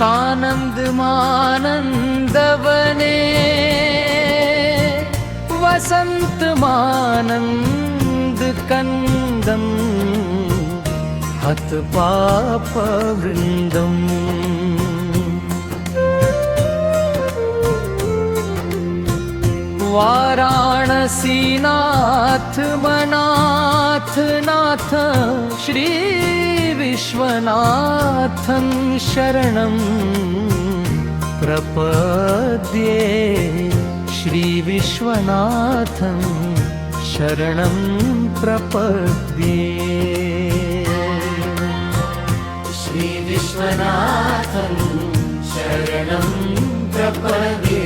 सानन्दमानन्दवने वसन्तमानन्दकन्दं हतपापवृन्दम् वाराणसीनाथ manat नाथ श्री विश्वनाथं शरणं प्रपद्ये श्री विश्वनाथं शरणं प्रपद्ये श्री विश्वनाथं शरणं प्रपद्ये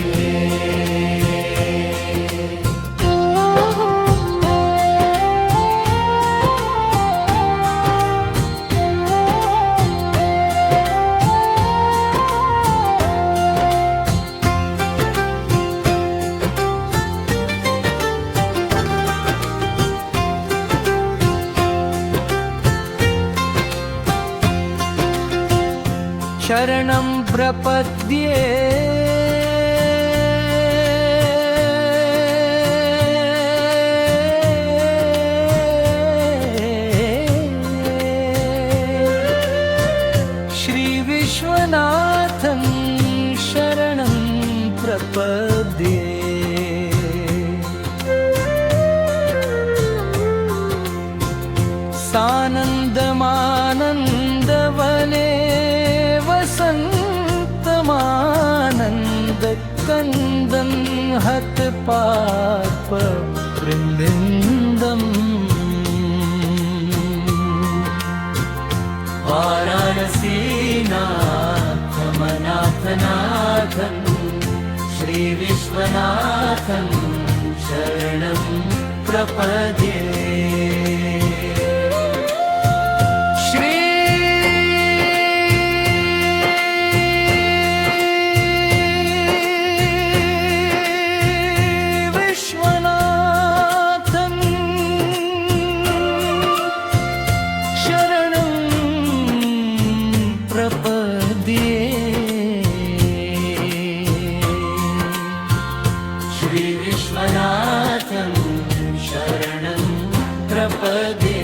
शरणं प्रपद्ये श्री विश्वनाथं शरणं प्रपद्ये सानन्दमानन्दवने वसन्तमानन्दकन्दं हतपापवृन्दम् वाराणसीनाथमनाथनाथं श्री विश्वनाथं शरणं प्रपद्ये श्री विश्वनाथं शरणं प्रपद्ये।